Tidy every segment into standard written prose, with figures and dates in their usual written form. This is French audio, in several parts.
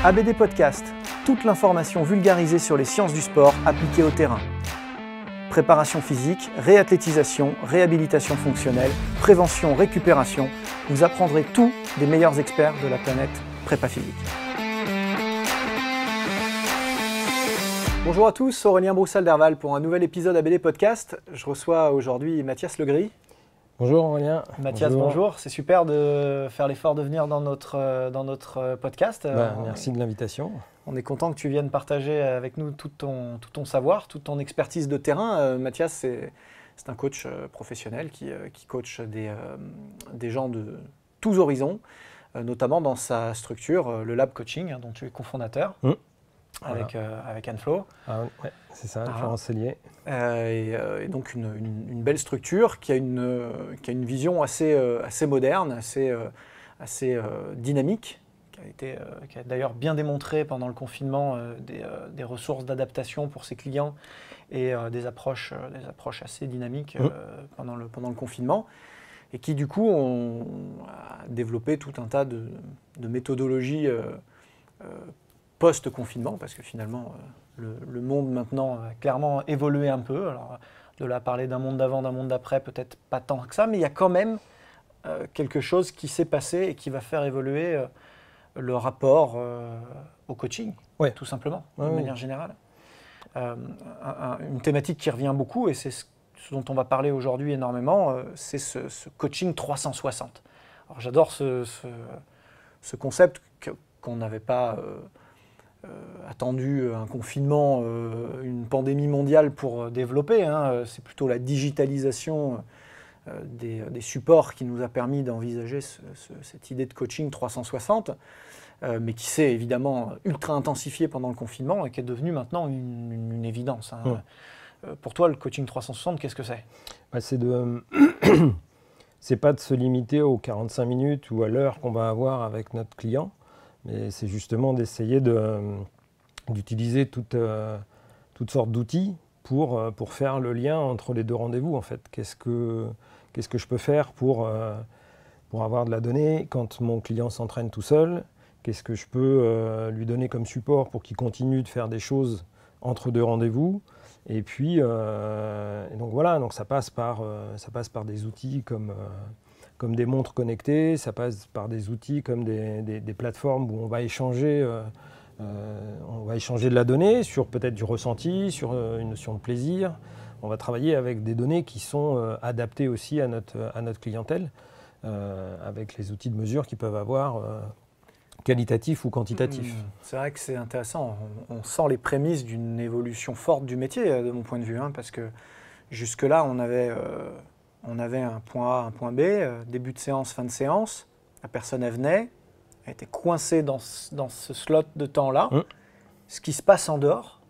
ABD Podcast, toute l'information vulgarisée sur les sciences du sport appliquées au terrain. Préparation physique, réathlétisation, réhabilitation fonctionnelle, prévention, récupération, vous apprendrez tout des meilleurs experts de la planète prépa physique. Bonjour à tous, Aurélien Broussal-Derval pour un nouvel épisode ABD Podcast. Je reçois aujourd'hui Mathias Legris. Bonjour Aurélien. Mathias, bonjour. C'est super de faire l'effort de venir dans notre podcast. Merci de l'invitation. On est content que tu viennes partager avec nous tout ton savoir, toute ton expertise de terrain. Mathias, c'est un coach professionnel qui coach des gens de tous horizons, notamment dans sa structure, le Lab Coaching, dont tu es cofondateur. Avec Anne-Flo. Ouais, c'est ça, Florence Cellier. Et donc une belle structure qui a une vision assez moderne, assez dynamique, qui a d'ailleurs bien démontré pendant le confinement des ressources d'adaptation pour ses clients et des approches assez dynamiques pendant le confinement, et qui du coup a développé tout un tas de méthodologies post-confinement, parce que finalement, le monde maintenant a clairement évolué un peu. Alors, de là à parler d'un monde d'avant, d'un monde d'après, peut-être pas tant que ça, mais il y a quand même quelque chose qui s'est passé et qui va faire évoluer le rapport au coaching, tout simplement, de manière générale. Une thématique qui revient beaucoup, et c'est ce dont on va parler aujourd'hui énormément, c'est ce coaching 360. Alors, j'adore ce concept qu'on n'avait pas attendu un confinement, une pandémie mondiale pour développer. C'est plutôt la digitalisation des supports qui nous a permis d'envisager cette idée de coaching 360, mais qui s'est évidemment ultra intensifiée pendant le confinement et qui est devenue maintenant une évidence. Pour toi, le coaching 360, qu'est-ce que c'est ? C'est pas de se limiter aux 45 minutes ou à l'heure qu'on va avoir avec notre client, mais c'est justement d'essayer d'utiliser toutes sortes d'outils pour faire le lien entre les deux rendez-vous, en fait. Qu'est-ce que je peux faire pour avoir de la donnée quand mon client s'entraîne tout seul ? Qu'est-ce que je peux lui donner comme support pour qu'il continue de faire des choses entre deux rendez-vous ? Et puis, donc ça passe par des outils comme des montres connectées, ça passe par des outils comme des plateformes où on va échanger de la donnée sur peut-être du ressenti, sur une notion de plaisir. On va travailler avec des données qui sont adaptées aussi à notre clientèle, avec les outils de mesure qu'ils peuvent avoir, qualitatifs ou quantitatifs. C'est vrai que c'est intéressant. On sent les prémices d'une évolution forte du métier, de mon point de vue, parce que jusque-là, on avait un point A, un point B, début de séance, fin de séance. La personne, elle venait, elle était coincée dans ce slot de temps-là. Ce qui se passe en dehors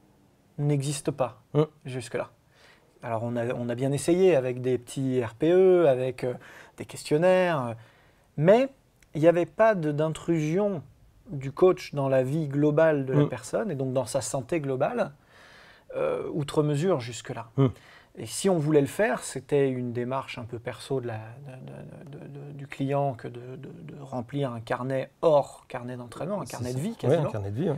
n'existe pas jusque-là. Alors, on a bien essayé avec des petits RPE, avec des questionnaires, mais il n'y avait pas d'intrusion du coach dans la vie globale de la personne, et donc dans sa santé globale, outre mesure jusque-là. Et si on voulait le faire, c'était une démarche un peu perso du client que de remplir un carnet hors carnet d'entraînement, un carnet de vie quasiment. Oui, un carnet de vie,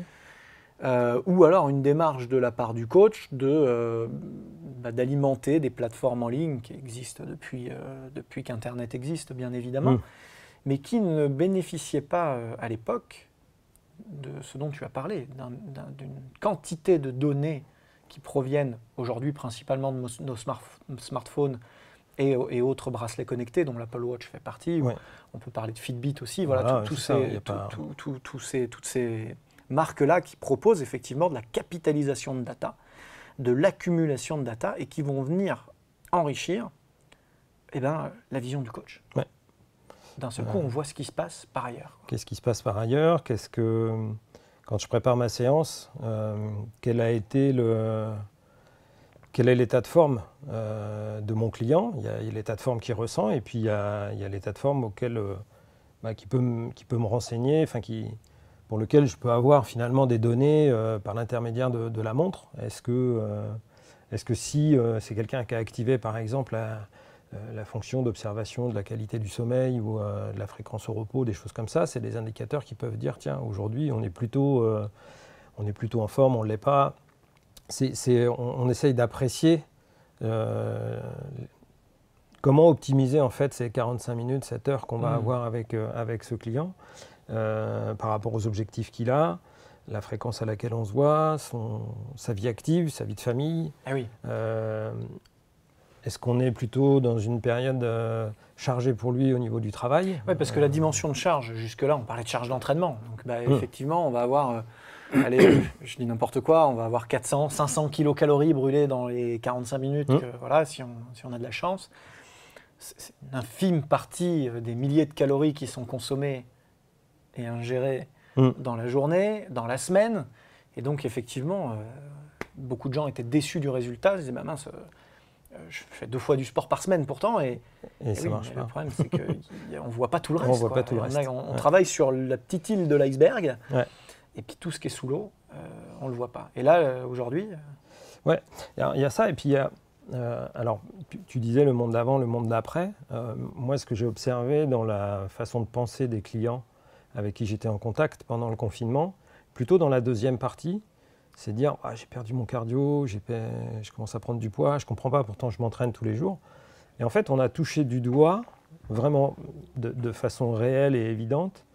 ou alors une démarche de la part du coach d'alimenter des plateformes en ligne qui existent depuis qu'Internet existe, bien évidemment, mais qui ne bénéficiaient pas à l'époque de ce dont tu as parlé, d'une quantité de données qui proviennent aujourd'hui principalement de nos smartphones et autres bracelets connectés, dont l'Apple Watch fait partie. On peut parler de Fitbit aussi. Toutes ces marques-là qui proposent effectivement de la capitalisation de data, de l'accumulation de data, et qui vont venir enrichir la vision du coach. D'un seul coup, on voit ce qui se passe par ailleurs. Qu'est-ce qui se passe par ailleurs ? Quand je prépare ma séance, quel est l'état de forme de mon client ? Il y a l'état de forme qu'il ressent, et puis il y a l'état de forme qui peut me renseigner, pour lequel je peux avoir finalement des données par l'intermédiaire de la montre. Est-ce que si c'est quelqu'un qui a activé par exemple la fonction d'observation de la qualité du sommeil ou de la fréquence au repos, des choses comme ça. C'est des indicateurs qui peuvent dire, tiens, aujourd'hui, on est plutôt en forme, on ne l'est pas. On essaye d'apprécier comment optimiser en fait ces 45 minutes, cette heure qu'on va avoir avec ce client par rapport aux objectifs qu'il a, la fréquence à laquelle on se voit, sa vie active, sa vie de famille. Ah oui. Est-ce qu'on est plutôt dans une période chargée pour lui au niveau du travail? Oui, parce que la dimension de charge, jusque-là, on parlait de charge d'entraînement. Donc effectivement, on va avoir, allez, je dis n'importe quoi, on va avoir 400, 500 kilocalories brûlées dans les 45 minutes, voilà, si on a de la chance. C'est une infime partie des milliers de calories qui sont consommées et ingérées dans la journée, dans la semaine. Et donc, effectivement, beaucoup de gens étaient déçus du résultat. Ils disaient, bah mince, je fais 2 fois du sport par semaine pourtant. Et ça marche pas. Le problème, c'est qu'on ne voit pas tout le reste. On voit pas tout le reste. On travaille sur la petite île de l'iceberg. Ouais. Et puis tout ce qui est sous l'eau, on ne le voit pas. Et là, aujourd'hui... Ouais, il y a ça. Et puis, il y a... alors, tu disais le monde d'avant, le monde d'après. Moi, ce que j'ai observé dans la façon de penser des clients avec qui j'étais en contact pendant le confinement, plutôt dans la deuxième partie, c'est dire « j'ai perdu mon cardio, je commence à prendre du poids, je ne comprends pas, pourtant je m'entraîne tous les jours ». Et en fait, on a touché du doigt, vraiment de façon réelle et évidente,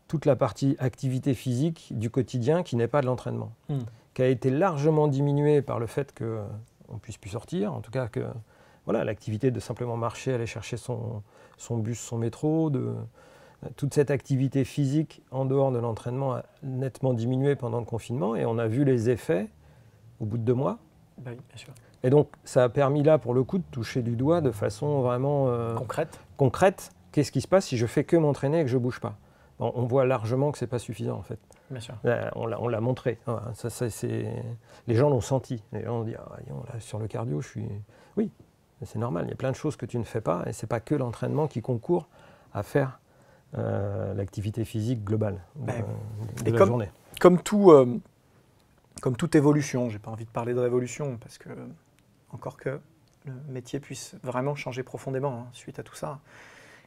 toute la partie activité physique du quotidien qui n'est pas de l'entraînement, qui a été largement diminuée par le fait que on ne puisse plus sortir, en tout cas que voilà, l'activité de simplement marcher, aller chercher son bus, son métro, toute cette activité physique en dehors de l'entraînement a nettement diminué pendant le confinement et on a vu les effets au bout de 2 mois. Oui, bien sûr. Et donc ça a permis là pour le coup de toucher du doigt de façon vraiment concrète. Qu'est-ce qui se passe si je fais que m'entraîner et que je ne bouge pas? Bon, on voit largement que ce n'est pas suffisant en fait. Bien sûr. On l'a montré. Les gens l'ont senti. Les gens ont dit là, sur le cardio, oui, c'est normal. Il y a plein de choses que tu ne fais pas et ce n'est pas que l'entraînement qui concourt à faire l'activité physique globale de la journée. Comme toute évolution, je n'ai pas envie de parler de révolution parce que, encore que le métier puisse vraiment changer profondément suite à tout ça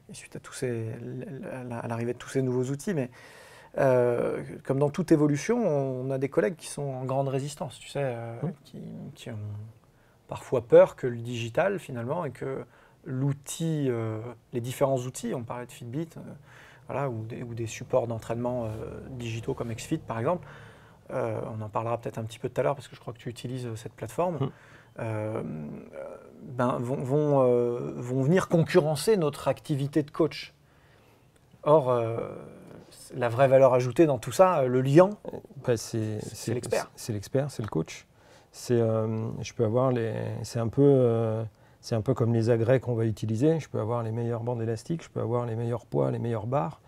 et suite à l'arrivée de tous ces nouveaux outils. Mais comme dans toute évolution, on a des collègues qui sont en grande résistance, tu sais, qui ont parfois peur que le digital, finalement, et que l'outil, les différents outils, on parlait de Fitbit, voilà, ou des supports d'entraînement digitaux comme XFIT, par exemple, on en parlera peut-être un petit peu tout à l'heure, parce que je crois que tu utilises cette plateforme, vont venir concurrencer notre activité de coach. Or, la vraie valeur ajoutée dans tout ça, le lien, c'est l'expert. C'est l'expert, c'est le coach. Je peux avoir c'est un peu comme les agrès qu'on va utiliser. Je peux avoir les meilleures bandes élastiques, je peux avoir les meilleurs poids, les meilleures barres.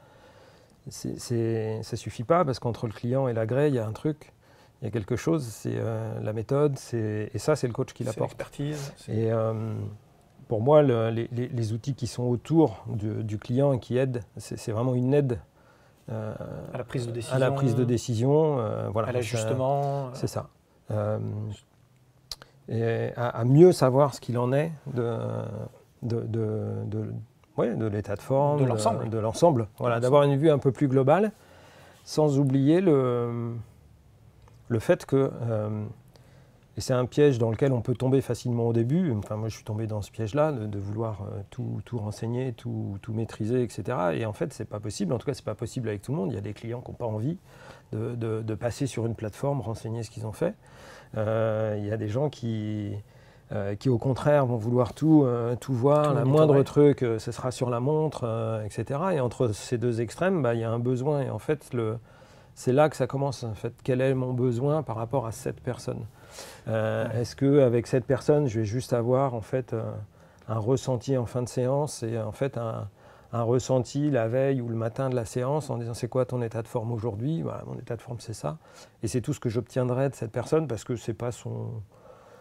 Ça ne suffit pas parce qu'entre le client et l'agrès, il y a un truc, il y a quelque chose, c'est la méthode, et ça, c'est le coach qui l'apporte. C'est l'expertise. Et pour moi, les outils qui sont autour du client et qui aident, c'est vraiment une aide à la prise de décision. À la prise de décision, voilà, à l'ajustement. C'est ça. Et à mieux savoir ce qu'il en est de l'état de forme, de l'ensemble. Voilà, d'avoir une vue un peu plus globale, sans oublier le fait que, et c'est un piège dans lequel on peut tomber facilement au début, enfin moi je suis tombé dans ce piège-là, de vouloir tout renseigner, tout maîtriser, etc. Et en fait c'est pas possible, en tout cas c'est pas possible avec tout le monde. Il y a des clients qui n'ont pas envie de passer sur une plateforme, renseigner ce qu'ils ont fait. Il y a des gens qui au contraire vont vouloir tout voir, la moindre truc, ce sera sur la montre, etc. Et entre ces deux extrêmes, il y a un besoin. Et en fait, c'est là que ça commence. En fait, quel est mon besoin par rapport à cette personne? Est-ce qu'avec cette personne, je vais juste avoir en fait, un ressenti en fin de séance et en fait un ressenti la veille ou le matin de la séance en disant c'est quoi ton état de forme aujourd'hui? Voilà, mon état de forme c'est ça. Et c'est tout ce que j'obtiendrai de cette personne parce que c'est pas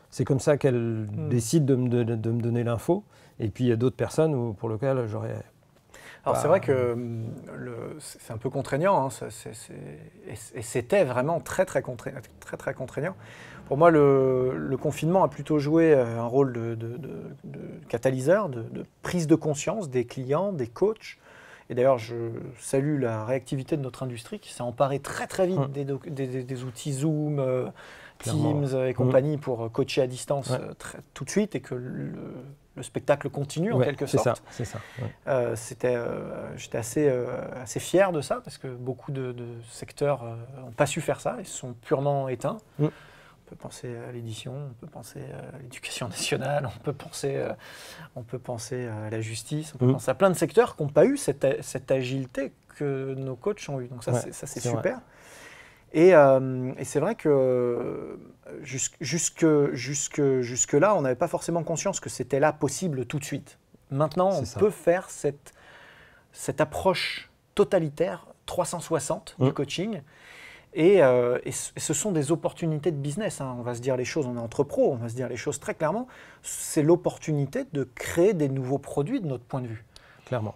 c'est comme ça qu'elle décide de me donner l'info. Et puis il y a d'autres personnes pour lesquelles j'aurais Alors c'est vrai que c'est un peu contraignant, hein, et c'était vraiment très contraignant. Pour moi, le confinement a plutôt joué un rôle de catalyseur, de prise de conscience des clients, des coachs. Et d'ailleurs, je salue la réactivité de notre industrie qui s'est emparée très vite des outils Zoom, Teams et compagnie pour coacher à distance tout de suite, et que le spectacle continue en quelque sorte. C'est ça. J'étais assez fier de ça, parce que beaucoup de secteurs n'ont pas su faire ça, ils se sont purement éteints. On peut penser à l'édition, on peut penser à l'éducation nationale, on peut penser à la justice, on peut penser à plein de secteurs qui n'ont pas eu cette agilité que nos coachs ont eu. Donc ça, c'est super. Vrai. Et c'est vrai que jusque-là, on n'avait pas forcément conscience que c'était là possible tout de suite. Maintenant, on peut faire cette approche totalitaire, 360 du coaching. Et ce sont des opportunités de business, hein. On va se dire les choses, on est entre pros, on va se dire les choses très clairement. C'est l'opportunité de créer des nouveaux produits de notre point de vue. Clairement.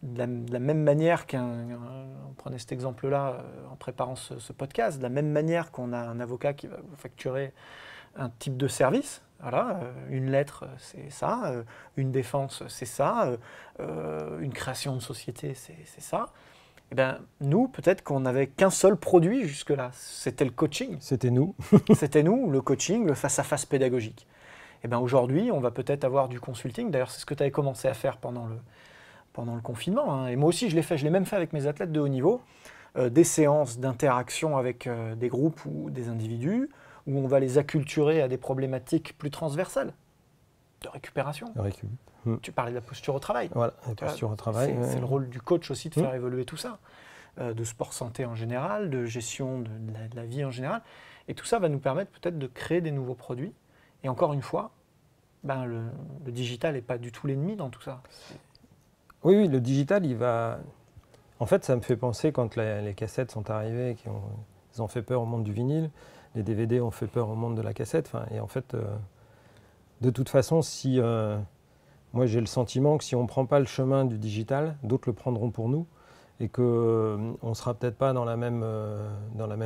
De la même manière on prenait cet exemple-là en préparant ce podcast, de la même manière qu'on a un avocat qui va vous facturer un type de service, voilà, une lettre c'est ça, une défense c'est ça, une création de société c'est ça. Eh bien, nous, peut-être qu'on n'avait qu'un seul produit jusque-là, c'était le coaching. C'était nous. C'était nous, le coaching, le face-à-face pédagogique. Eh bien, aujourd'hui, on va peut-être avoir du consulting. D'ailleurs, c'est ce que tu avais commencé à faire pendant le confinement, hein. Et moi aussi, je l'ai même fait avec mes athlètes de haut niveau, des séances d'interaction avec des groupes ou des individus, où on va les acculturer à des problématiques plus transversales, de récupération. Tu parlais de la posture au travail. Voilà, la posture au travail. C'est le rôle du coach aussi de faire évoluer tout ça, de sport santé en général, de gestion de la vie en général. Et tout ça va nous permettre peut-être de créer des nouveaux produits. Et encore une fois, le digital n'est pas du tout l'ennemi dans tout ça. Oui, le digital, il va... En fait, ça me fait penser quand les cassettes sont arrivées, ils ont fait peur au monde du vinyle, les DVD ont fait peur au monde de la cassette. Et en fait, de toute façon, si... Moi, j'ai le sentiment que si on ne prend pas le chemin du digital, d'autres le prendront pour nous, et qu'on ne sera peut-être pas dans la même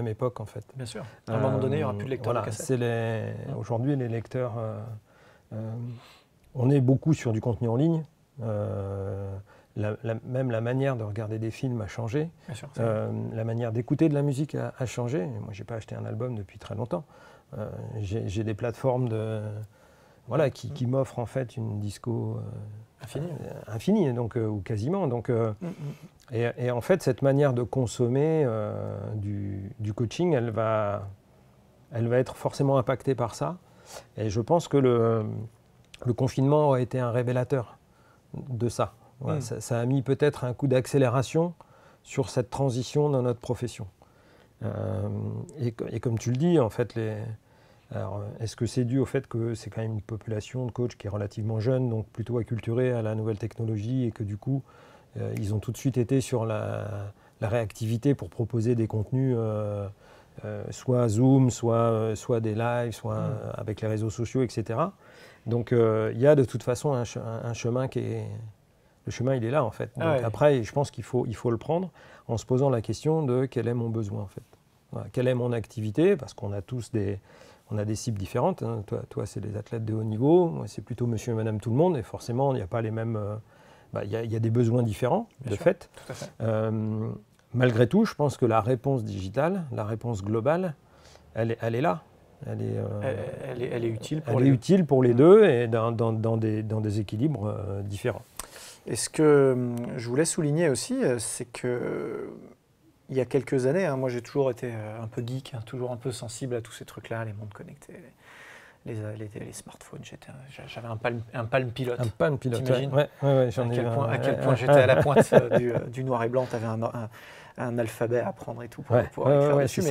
époque, en fait. Bien sûr. À un moment donné, il n'y aura plus de lecteurs de cassettes. Aujourd'hui, les lecteurs... on est beaucoup sur du contenu en ligne. Même la manière de regarder des films a changé. Bien sûr, la manière d'écouter de la musique a changé. Moi, je n'ai pas acheté un album depuis très longtemps. J'ai des plateformes qui m'offrent en fait une disco infinie, donc, ou quasiment. Donc, et en fait, cette manière de consommer du coaching, elle va être forcément impactée par ça. Et je pense que le confinement a été un révélateur de ça. Voilà, ça a mis peut-être un coup d'accélération sur cette transition dans notre profession. Et comme tu le dis, en fait, alors, est-ce que c'est dû au fait que c'est quand même une population de coachs qui est relativement jeune, donc plutôt acculturée à la nouvelle technologie, et que du coup, ils ont tout de suite été sur la réactivité pour proposer des contenus, soit Zoom, soit des lives, soit avec les réseaux sociaux, etc. Donc, il y a de toute façon un chemin qui est... Le chemin, il est là, en fait. Donc, après, je pense qu'il faut le prendre en se posant la question de quel est mon besoin, en fait. Voilà, quelle est mon activité, parce qu'on a tous des cibles différentes, hein. Toi, c'est des athlètes de haut niveau, moi, c'est plutôt monsieur et madame tout le monde, et forcément, il n'y a pas les mêmes... Il y a des besoins différents, de fait. Tout à fait. Malgré tout, je pense que la réponse digitale, la réponse globale, elle est là. Elle est utile pour les deux, et dans des équilibres différents. Et ce que je voulais souligner aussi, c'est que il y a quelques années, moi j'ai toujours été un peu geek, toujours un peu sensible à tous ces trucs-là, les montres connectées, les smartphones. J'avais un Palm Pilot. Un Palm Pilot, t'imagines à quel point j'étais à la pointe du noir et blanc. Tu avais un alphabet à apprendre et tout pour écrire dessus.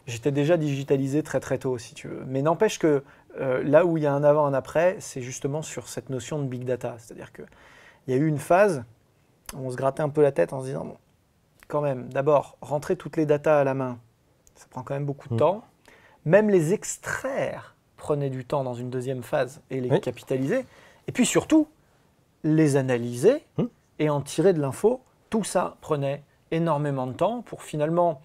J'étais déjà digitalisé très très tôt, si tu veux. Mais n'empêche que là où il y a un avant, un après, c'est justement sur cette notion de big data. C'est-à-dire qu'il y a eu une phase où on se grattait un peu la tête en se disant, bon, quand même, d'abord, rentrer toutes les datas à la main, ça prend quand même beaucoup de temps. Même les extraire prenait du temps dans une deuxième phase et les capitaliser. Et puis surtout, les analyser et en tirer de l'info. Tout ça prenait énormément de temps pour finalement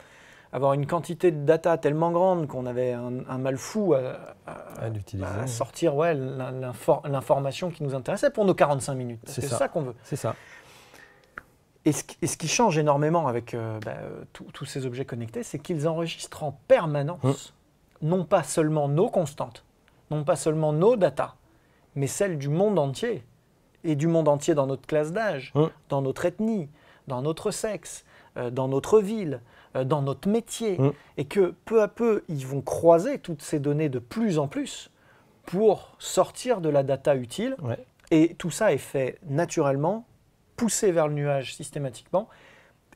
avoir une quantité de data tellement grande qu'on avait un mal fou à sortir l'information qui nous intéressait pour nos 45 minutes. C'est ça qu'on veut. C'est ça. Et ce qui change énormément avec tous ces objets connectés, c'est qu'ils enregistrent en permanence, non pas seulement nos constantes, non pas seulement nos data, mais celles du monde entier. Et du monde entier dans notre classe d'âge, dans notre ethnie, dans notre sexe, dans notre ville, dans notre métier. Et que peu à peu, ils vont croiser toutes ces données de plus en plus pour sortir de la data utile. Et tout ça est fait naturellement, poussé vers le nuage systématiquement,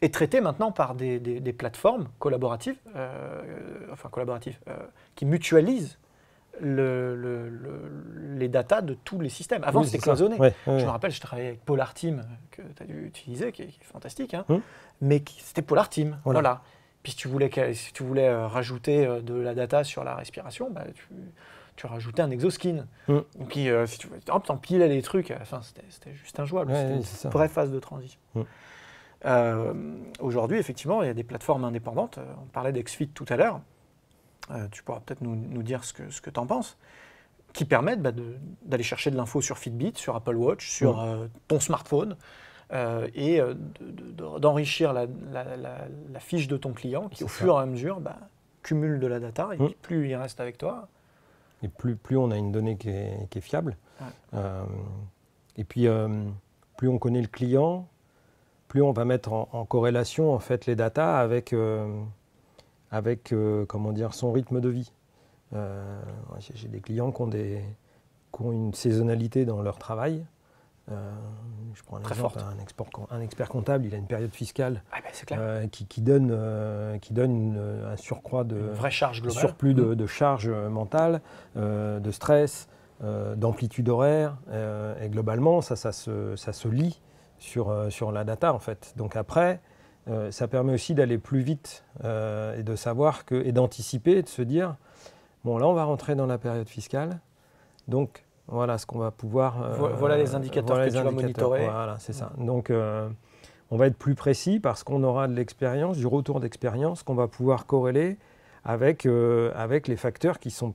et traité maintenant par des plateformes collaboratives, qui mutualisent les datas de tous les systèmes. Avant, c'était cloisonné. Je me rappelle, je travaillais avec Polarteam, que tu as dû utiliser, qui est fantastique, mais c'était Polarteam. Voilà. Puis si tu voulais rajouter de la data sur la respiration, tu rajoutais un exoskin. Puis si tu voulais t'empiler les trucs, à la fin, c'était juste injouable. C'était une vraie phase de transition. Aujourd'hui, effectivement, il y a des plateformes indépendantes. On parlait d'Xfit tout à l'heure. Tu pourras peut-être nous dire ce que tu en penses, qui permettent d'aller chercher de l'info sur Fitbit, sur Apple Watch, sur ton smartphone, et d'enrichir la fiche de ton client, qui au fur et à mesure cumule de la data, et puis plus il reste avec toi. Et plus on a une donnée qui est fiable, et puis plus on connaît le client, plus on va mettre en corrélation en fait, les datas avec son rythme de vie. J'ai des clients qui ont une saisonnalité dans leur travail. Je prends un exemple, un expert comptable, il a une période fiscale qui donne un surcroît de vraie charge globale. Surplus de charge mentale, de stress, d'amplitude horaire, et globalement ça se lie sur la data en fait. Donc après, ça permet aussi d'aller plus vite et de savoir et d'anticiper, et de se dire bon là on va rentrer dans la période fiscale, donc voilà ce qu'on va pouvoir. Voilà les indicateurs que tu vas monitorer. Voilà, c'est ça. Donc on va être plus précis parce qu'on aura de l'expérience, du retour d'expérience qu'on va pouvoir corréler avec les facteurs qui sont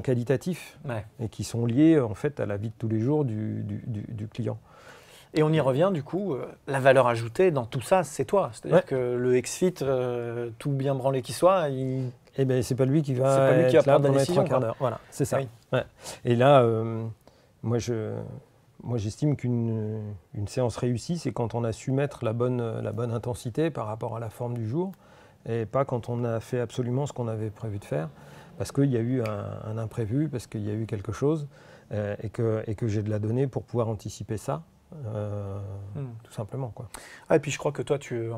qualitatifs et qui sont liés en fait à la vie de tous les jours du client. Et on y revient du coup, la valeur ajoutée dans tout ça, c'est toi. C'est-à-dire que le Xfit, tout bien branlé qu'il soit, c'est pas lui qui va être là pendant les 3 quarts d'heure. Voilà, c'est ça. Oui. Et là, moi j'estime qu'une séance réussie, c'est quand on a su mettre la bonne intensité par rapport à la forme du jour, et pas quand on a fait absolument ce qu'on avait prévu de faire, parce qu'il y a eu un imprévu, parce qu'il y a eu quelque chose, et que j'ai de la donnée pour pouvoir anticiper ça. Tout simplement quoi. Et puis je crois que toi tu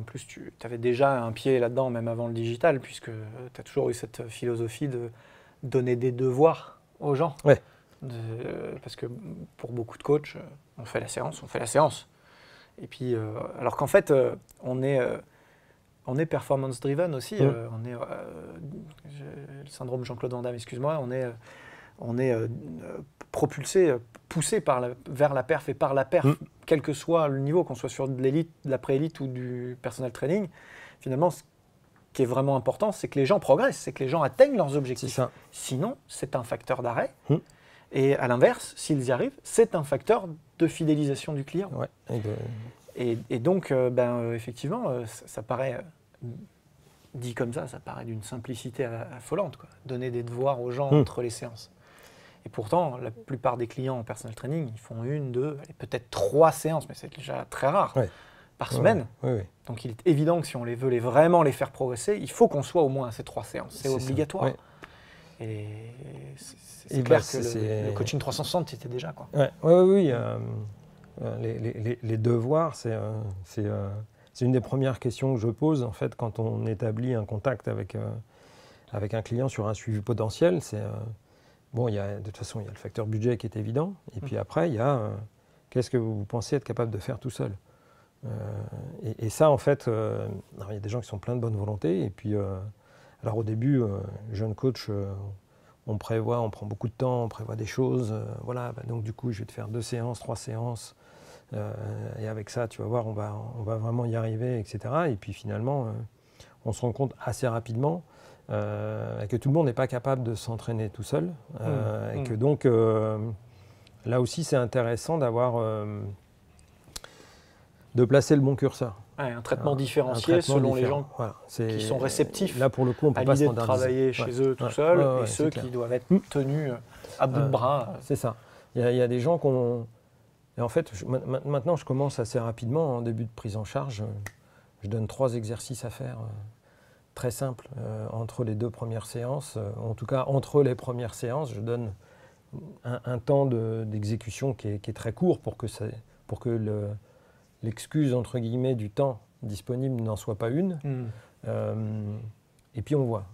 avais déjà un pied là-dedans même avant le digital, puisque tu as toujours eu cette philosophie de donner des devoirs aux gens. Parce que pour beaucoup de coachs, on fait la séance. Et puis alors qu'en fait on est performance driven aussi, on est le syndrome Jean-Claude Van Damme, excuse-moi, on est propulsé, poussé vers la perf et par la perf, quel que soit le niveau, qu'on soit sur de l'élite, de la pré-élite ou du personal training. Finalement, ce qui est vraiment important, c'est que les gens progressent, c'est que les gens atteignent leurs objectifs. Sinon, c'est un facteur d'arrêt. Et à l'inverse, s'ils y arrivent, c'est un facteur de fidélisation du client. Et donc, effectivement, ça paraît, dit comme ça paraît d'une simplicité affolante, quoi. Donner des devoirs aux gens entre les séances. Et pourtant, la plupart des clients en personal training, ils font 1, 2, peut-être 3 séances, mais c'est déjà très rare, par semaine. Donc il est évident que si on veut vraiment les faire progresser, il faut qu'on soit au moins à ces 3 séances. C'est obligatoire. Et c'est clair que le coaching 360, c'était déjà, quoi. Oui. Les devoirs, c'est une des premières questions que je pose en fait quand on établit un contact avec un client sur un suivi potentiel. De toute façon, il y a le facteur budget qui est évident. Et puis après, il y a qu'est-ce que vous pensez être capable de faire tout seul. Et ça, en fait, il y a des gens qui sont pleins de bonne volonté. Et puis, alors au début, jeune coach, on prend beaucoup de temps, on prévoit des choses. Voilà, donc du coup, je vais te faire 2 séances, 3 séances. Et avec ça, tu vas voir, on va vraiment y arriver, etc. Et puis finalement, on se rend compte assez rapidement que tout le monde n'est pas capable de s'entraîner tout seul. Et que donc, là aussi, c'est intéressant de placer le bon curseur. Ouais, un traitement différencié selon les gens qui sont réceptifs là, pour le coup, on peut à pas l'idée de standardiser. travailler chez eux tout seuls et ceux qui doivent être tenus à bout de bras. C'est ça. Il y a des gens qu'on... Et en fait, maintenant, je commence assez rapidement, en début de prise en charge. Je donne 3 exercices à faire, très simples, entre les 2 premières séances. En tout cas, entre les premières séances, je donne un temps d'exécution qui est très court pour que l'excuse, entre guillemets, du temps disponible n'en soit pas une. Et puis on voit.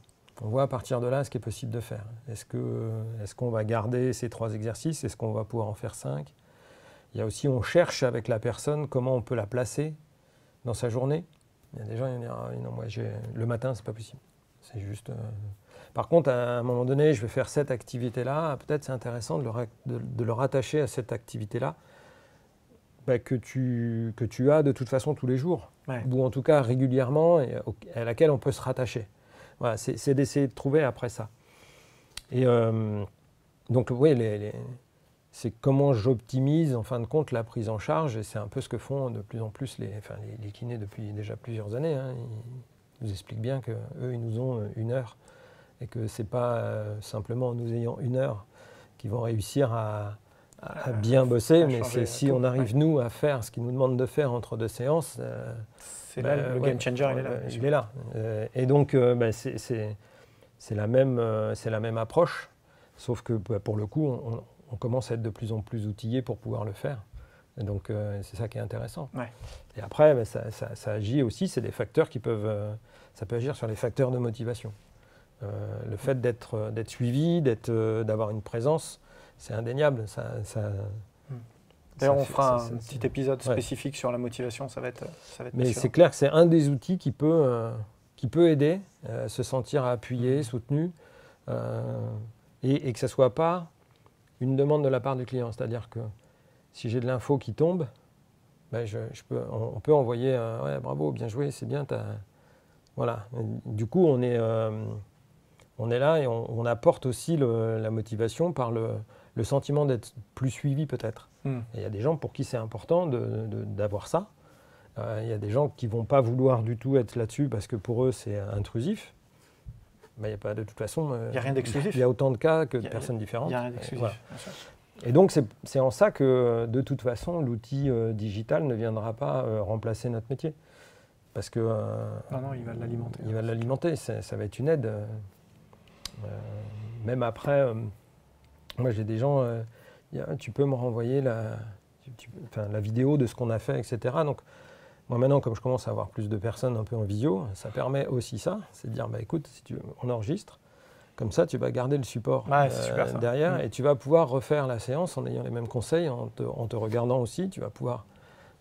On voit à partir de là ce qui est possible de faire. Est-ce qu'on va garder ces 3 exercices? Est-ce qu'on va pouvoir en faire 5? Il y a aussi, on cherche avec la personne comment on peut la placer dans sa journée. Il y a des gens qui vont dire, ah, non, moi, le matin, c'est pas possible. C'est juste... Par contre, à un moment donné, je vais faire cette activité-là. Peut-être c'est intéressant de le rattacher à cette activité-là que tu as de toute façon tous les jours, ou en tout cas régulièrement, et à laquelle on peut se rattacher. Voilà, c'est d'essayer de trouver après ça. Et donc, oui, c'est comment j'optimise en fin de compte la prise en charge, et c'est un peu ce que font de plus en plus les kinés depuis déjà plusieurs années. Ils nous expliquent bien qu'eux, ils nous ont 1 heure, et que ce n'est pas simplement en nous ayant 1 heure qu'ils vont réussir à bien bosser, mais c'est si on arrive, nous, à faire ce qu'ils nous demandent de faire entre 2 séances. C'est là, le game changer, il est là. Et donc, c'est la même approche, sauf que pour le coup, on commence à être de plus en plus outillé pour pouvoir le faire. Et donc, c'est ça qui est intéressant. Et après, ça agit aussi, c'est des facteurs qui peuvent... ça peut agir sur les facteurs de motivation. Le fait d'être suivi, d'avoir une présence, c'est indéniable. D'ailleurs, on fera un petit épisode spécifique sur la motivation, ça va être mais c'est clair que c'est un des outils qui peut aider à se sentir appuyé, soutenu, et que ce ne soit pas une demande de la part du client. C'est-à-dire que si j'ai de l'info qui tombe, on peut envoyer ouais, bravo, bien joué, c'est bien. Voilà. Du coup, on est là et on apporte aussi la motivation par le sentiment d'être plus suivi peut-être. Il y a des gens pour qui c'est important d'avoir ça. Il y a des gens qui ne vont pas vouloir du tout être là-dessus parce que pour eux c'est intrusif. Mais il n'y a pas de toute façon... Il n'y a rien d'exclusif. Il y a autant de cas que de personnes différentes. Il n'y a rien d'exclusif. Voilà. Et donc c'est en ça que de toute façon l'outil digital ne viendra pas remplacer notre métier. Parce que... non, il va l'alimenter. Il va l'alimenter, ça va être une aide. Même après, moi j'ai des gens, tu peux me renvoyer la vidéo de ce qu'on a fait, etc. Donc moi maintenant, comme je commence à avoir plus de personnes un peu en visio, ça permet aussi ça, c'est de dire, écoute, si on enregistre, comme ça tu vas garder le support derrière et tu vas pouvoir refaire la séance en ayant les mêmes conseils, en te regardant aussi, tu vas pouvoir...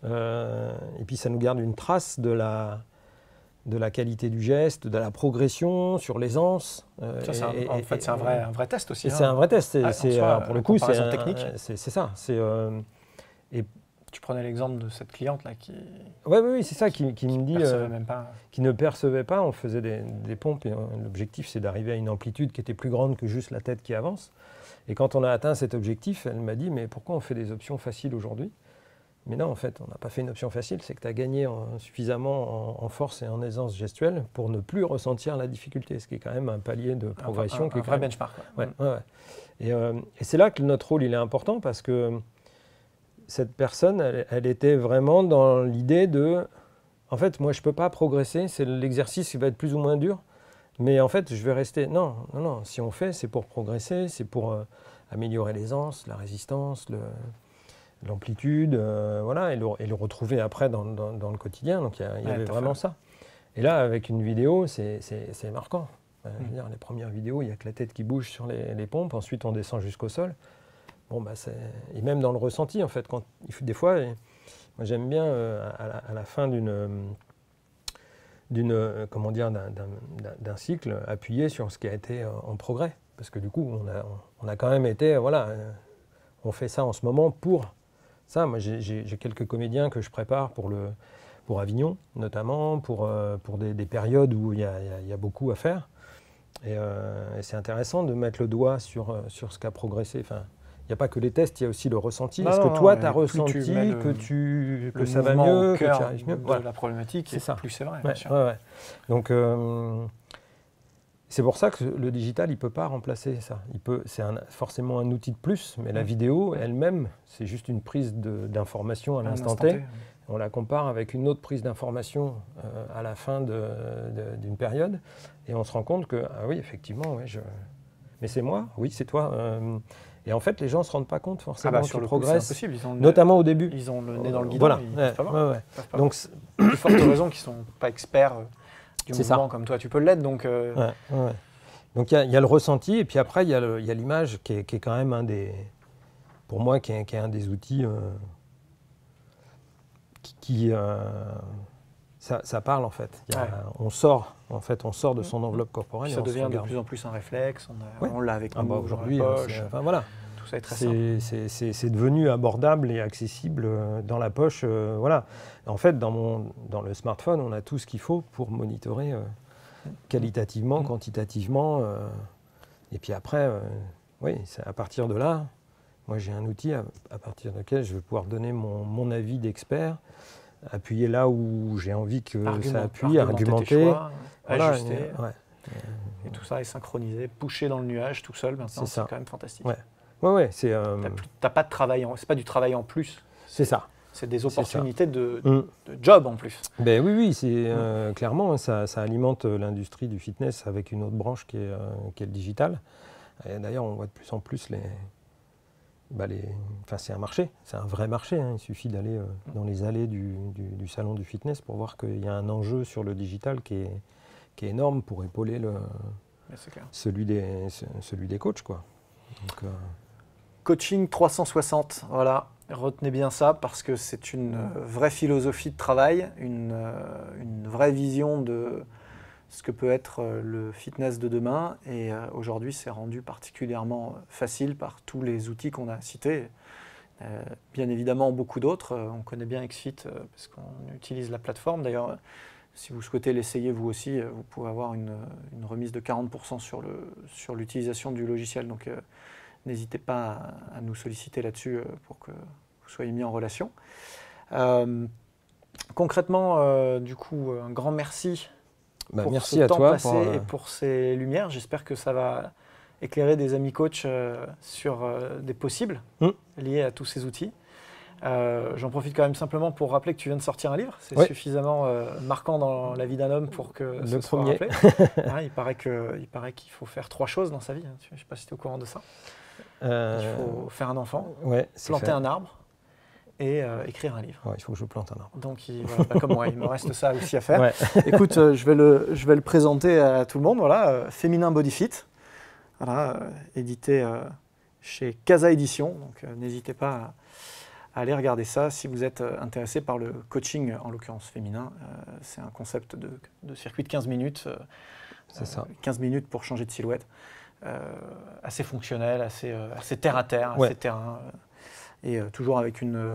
et puis ça nous garde une trace de la qualité du geste, de la progression sur l'aisance. En fait, c'est un vrai test aussi. C'est un vrai test. Pour le coup, c'est technique. C'est ça. Et tu prenais l'exemple de cette cliente là qui. Oui, c'est ça qui me dit. Même pas. Qui ne percevait pas. On faisait des pompes et l'objectif c'est d'arriver à une amplitude qui était plus grande que juste la tête qui avance. Et quand on a atteint cet objectif, elle m'a dit mais pourquoi on fait des options faciles aujourd'hui? Mais non, en fait, on n'a pas fait une option facile, c'est que tu as gagné suffisamment en force et en aisance gestuelle pour ne plus ressentir la difficulté, ce qui est quand même un palier de progression. Un vrai benchmark. Ouais. Et c'est là que notre rôle il est important parce que cette personne, elle était vraiment dans l'idée de... En fait, moi, je ne peux pas progresser, c'est l'exercice qui va être plus ou moins dur, mais en fait, je vais rester... Non, si on fait, c'est pour progresser, c'est pour améliorer l'aisance, la résistance, l'amplitude, voilà, et le retrouver après dans le quotidien. Donc il y avait vraiment ça. Et là, avec une vidéo, c'est marquant. Je veux dire, les premières vidéos, il n'y a que la tête qui bouge sur les pompes. Ensuite, on descend jusqu'au sol. Bon, et même dans le ressenti, en fait, des fois, moi j'aime bien à la fin d'un cycle, appuyer sur ce qui a été en progrès. parce que du coup, on a quand même été, voilà, on fait ça en ce moment pour ça. Moi, j'ai quelques comédiens que je prépare pour Avignon, notamment, pour des périodes où il y a beaucoup à faire. Et c'est intéressant de mettre le doigt sur ce qu'a progressé. Enfin, il n'y a pas que les tests, il y a aussi le ressenti. Est-ce que toi, tu as ressenti que ça va mieux, que tu arrives mieux de la problématique, c'est ça. Plus c'est vrai, Ouais, bien sûr. ouais. Donc, c'est pour ça que le digital, il ne peut pas remplacer ça. C'est forcément un outil de plus, mais la vidéo elle-même, c'est juste une prise d'information à l'instant T. On la compare avec une autre prise d'information à la fin d'une période, et on se rend compte que, ah oui, effectivement, ouais, mais c'est moi, oui, c'est toi. Et en fait, les gens ne se rendent pas compte forcément qu'ils progressent, c'est impossible. notamment au début. Ils ont le nez dans le guidon, voilà. ils peuvent pas voir. Ouais. Donc, de fortes raisons qu'ils ne sont pas experts du mouvement comme toi, tu peux l'être. Donc, donc il y a le ressenti, et puis après, il y a l'image qui est quand même pour moi, qui est un des outils ça parle en fait. On sort de son enveloppe corporelle. Ça devient de plus en plus un réflexe. On l'a avec nous aujourd'hui. Enfin, voilà. Tout ça est très simple. C'est devenu abordable et accessible dans la poche. Voilà. En fait, dans le smartphone, on a tout ce qu'il faut pour monitorer qualitativement, quantitativement. Et puis après, oui, c'est à partir de là. Moi, j'ai un outil à partir duquel je vais pouvoir donner mon avis d'expert, appuyer là où j'ai envie que ça appuie, argumenter, choix, voilà, ajuster. Et tout ça est synchronisé, poussé dans le nuage tout seul. Maintenant, c'est quand même fantastique. Ouais, t'as pas de travail, c'est pas du travail en plus. C'est ça. C'est des opportunités de job en plus. Ben oui, c'est clairement, ça alimente l'industrie du fitness avec une autre branche qui est le digital. D'ailleurs, on voit de plus en plus c'est un marché, c'est un vrai marché. Il suffit d'aller dans les allées du salon du fitness pour voir qu'il y a un enjeu sur le digital qui est énorme pour épauler celui des coachs, quoi. Donc, Coaching 360, voilà. Retenez bien ça parce que c'est une vraie philosophie de travail, une vraie vision de ce que peut être le fitness de demain. Et aujourd'hui, c'est rendu particulièrement facile par tous les outils qu'on a cités. Bien évidemment, beaucoup d'autres. On connaît bien XFIT parce qu'on utilise la plateforme. D'ailleurs, si vous souhaitez l'essayer vous aussi, vous pouvez avoir une remise de 40% sur l'utilisation du logiciel. Donc, n'hésitez pas à nous solliciter là-dessus pour que vous soyez mis en relation. Concrètement, du coup, un grand merci. Pour merci ce à temps toi passé et pour ces lumières. J'espère que ça va éclairer des amis coachs sur des possibles liés à tous ces outils. J'en profite quand même simplement pour rappeler que tu viens de sortir un livre. C'est suffisamment marquant dans la vie d'un homme pour que ce soit rappelé. Il paraît qu'il faut faire 3 choses dans sa vie. Je ne sais pas si tu es au courant de ça. Il faut faire un enfant, planter un arbre et écrire un livre. Il faut que je plante un arbre. Donc, comme moi, il me reste ça aussi à faire. Écoute, je vais le présenter à tout le monde. Voilà, Féminin Body Fit, voilà, édité chez Casa Édition. Donc, n'hésitez pas à aller regarder ça si vous êtes intéressé par le coaching, en l'occurrence féminin. C'est un concept de circuit de 15 minutes. C'est ça. 15 minutes pour changer de silhouette. Assez fonctionnel, assez terre à terre, assez terrain. Et toujours avec une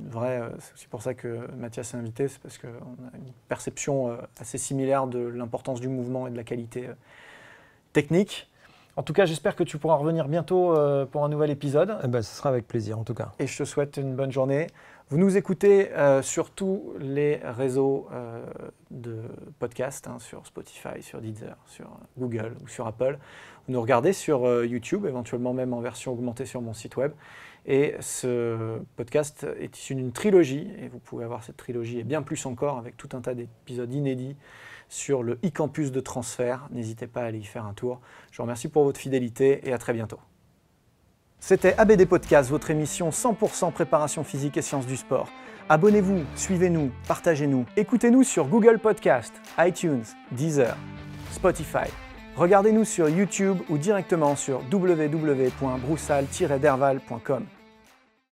vraie... c'est aussi pour ça que Mathias est invité, c'est parce qu'on a une perception assez similaire de l'importance du mouvement et de la qualité technique. En tout cas, j'espère que tu pourras revenir bientôt pour un nouvel épisode. Ce sera avec plaisir, en tout cas. Et je te souhaite une bonne journée. Vous nous écoutez sur tous les réseaux de podcast, sur Spotify, sur Deezer, sur Google ou sur Apple. Vous nous regardez sur YouTube, éventuellement même en version augmentée sur mon site web. Et ce podcast est issu d'une trilogie, et vous pouvez avoir cette trilogie et bien plus encore avec tout un tas d'épisodes inédits sur le e-campus de transfert. N'hésitez pas à aller y faire un tour. Je vous remercie pour votre fidélité et à très bientôt. C'était ABD Podcast, votre émission 100% préparation physique et sciences du sport. Abonnez-vous, suivez-nous, partagez-nous. Écoutez-nous sur Google Podcast, iTunes, Deezer, Spotify. Regardez-nous sur YouTube ou directement sur www.broussal-derval.com.